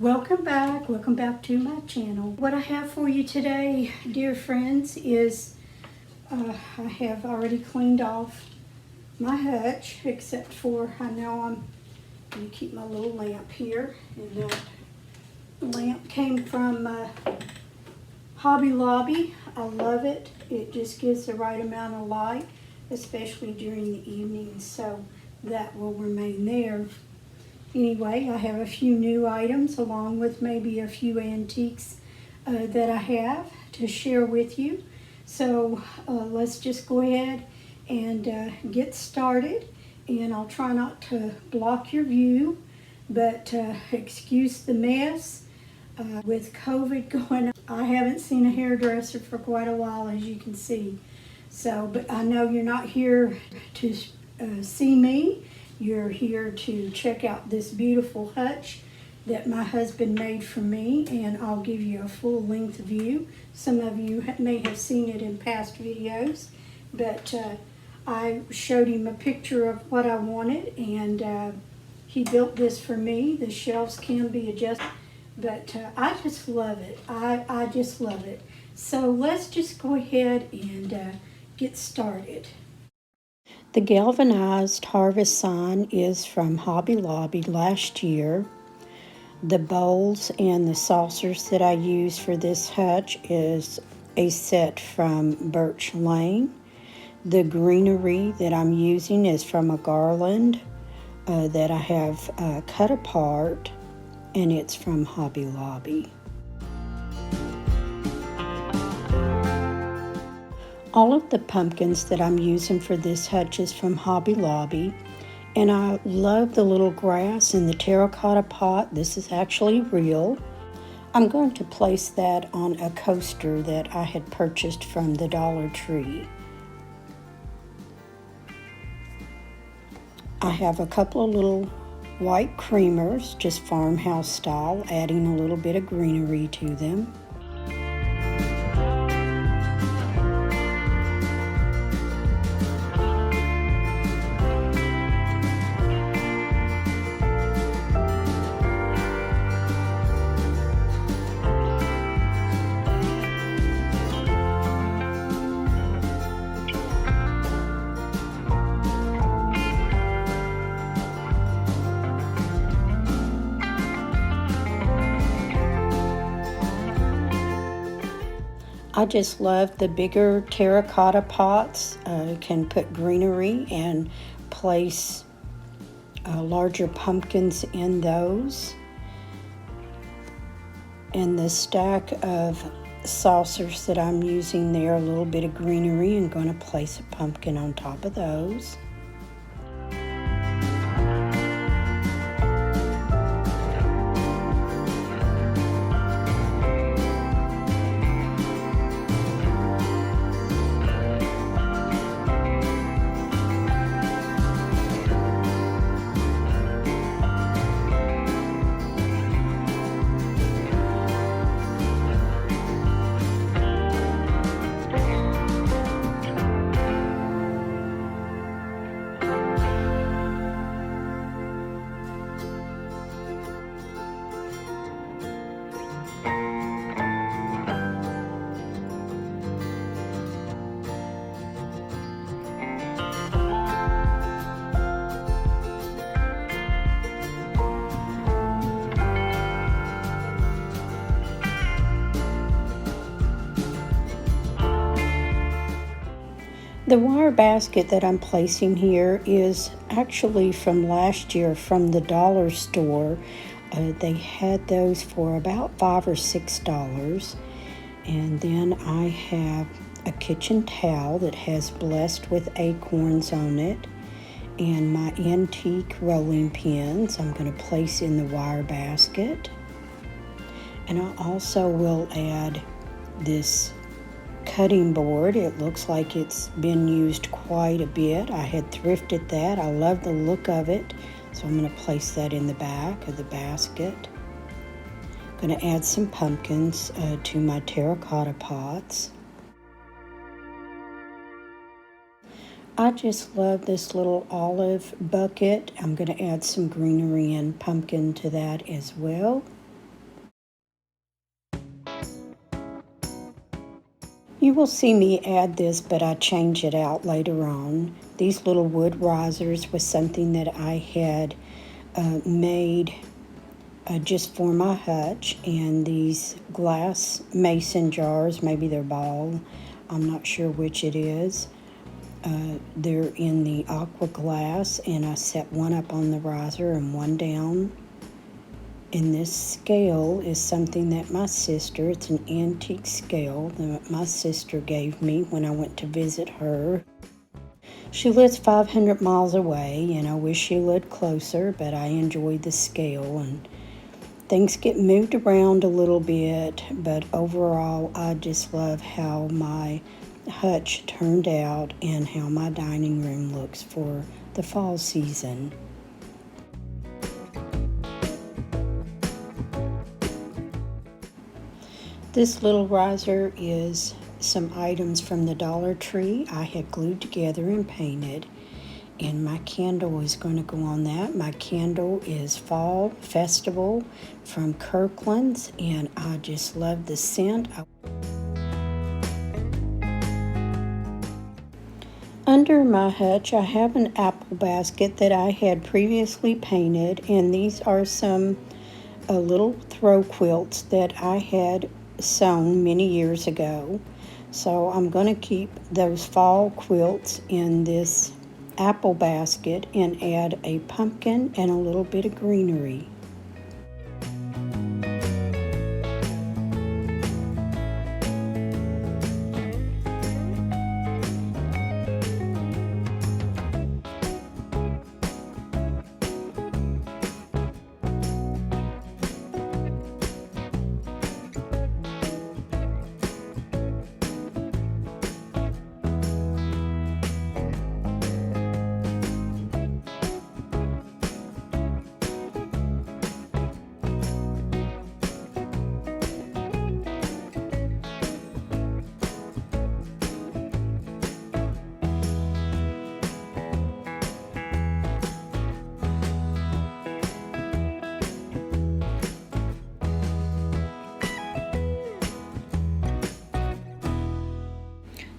Welcome back to my channel. What I have for you today, dear friends, is I have already cleaned off my hutch, except for I'm going to keep my little lamp here, and that lamp came from Hobby Lobby. I love it. It just gives the right amount of light, especially during the evening, so that will remain there. Anyway, I have a few new items along with maybe a few antiques that I have to share with you. So let's just go ahead and get started. And I'll try not to block your view, but excuse the mess. With COVID going on, I haven't seen a hairdresser for quite a while, as you can see. So, but I know you're not here to see me. You're here to check out this beautiful hutch that my husband made for me, and I'll give you a full length view. Some of you may have seen it in past videos, but I showed him a picture of what I wanted, and he built this for me. The shelves can be adjusted, but I just love it. I just love it. So let's just go ahead and get started. The galvanized harvest sign is from Hobby Lobby last year. The bowls and the saucers that I use for this hutch is a set from Birch Lane. The greenery that I'm using is from a garland that I have cut apart, and it's from Hobby Lobby. All of the pumpkins that I'm using for this hutch is from Hobby Lobby, and I love the little grass in the terracotta pot. This is actually real. I'm going to place that on a coaster that I had purchased from the Dollar Tree. I have a couple of little white creamers, just farmhouse style, adding a little bit of greenery to them. I just love the bigger terracotta pots. You can put greenery and place larger pumpkins in those. And the stack of saucers that I'm using there, a little bit of greenery, and going to place a pumpkin on top of those. The wire basket that I'm placing here is actually from last year from the dollar store. They had those for about $5 or $6. And then I have a kitchen towel that has blessed with acorns on it, and my antique rolling pins I'm going to place in the wire basket. And I also will add this cutting board. It looks like it's been used quite a bit. I had thrifted that. I love the look of it, so I'm going to place that in the back of the basket. I'm going to add some pumpkins to my terracotta pots. I just love this little olive bucket. I'm going to add some greenery and pumpkin to that as well. You will see me add this, but I change it out later on. These little wood risers was something that I had made just for my hutch, and these glass mason jars, maybe they're ball, I'm not sure which it is. They're in the aqua glass, and I set one up on the riser and one down. And this scale is something that my sister, it's an antique scale that my sister gave me when I went to visit her. She lives 500 miles away, and I wish she lived closer, but I enjoyed the scale. And things get moved around a little bit, but overall, I just love how my hutch turned out and how my dining room looks for the fall season. This little riser is some items from the Dollar Tree I had glued together and painted, and my candle is going to go on that. My candle is Fall Festival from Kirkland's, and I just love the scent. Under my hutch, I have an apple basket that I had previously painted, and these are some little throw quilts that I had sewn many years ago. So I'm going to keep those fall quilts in this apple basket and add a pumpkin and a little bit of greenery.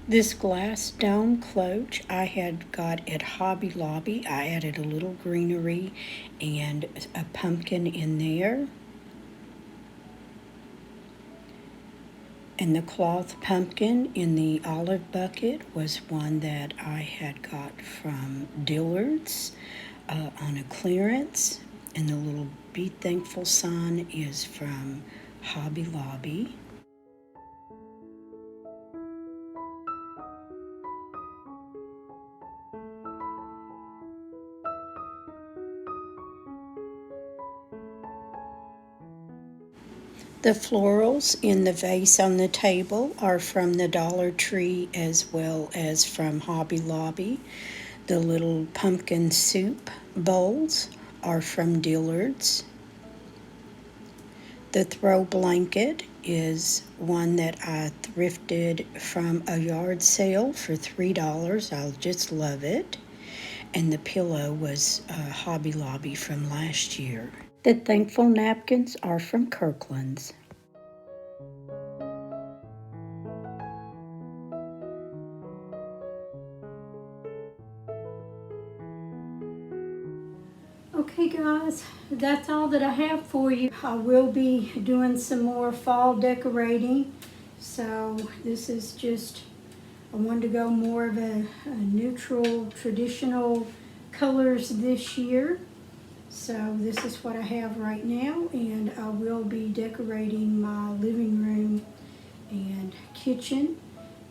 This glass dome cloche I had got at Hobby Lobby. I added a little greenery and a pumpkin in there. And the cloth pumpkin in the olive bucket was one that I had got from Dillard's on a clearance. And the little Be Thankful sign is from Hobby Lobby. The florals in the vase on the table are from the Dollar Tree as well as from Hobby Lobby. The little pumpkin soup bowls are from Dillard's. The throw blanket is one that I thrifted from a yard sale for $3. I just love it. And the pillow was Hobby Lobby from last year. The thankful napkins are from Kirkland's. Okay guys, that's all that I have for you. I will be doing some more fall decorating. So this is just, I wanted to go more of a neutral, traditional colors this year. So this is what I have right now, and I will be decorating my living room and kitchen,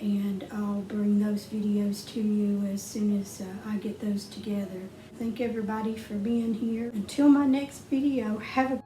and I'll bring those videos to you as soon as I get those together. Thank everybody for being here. Until my next video, have a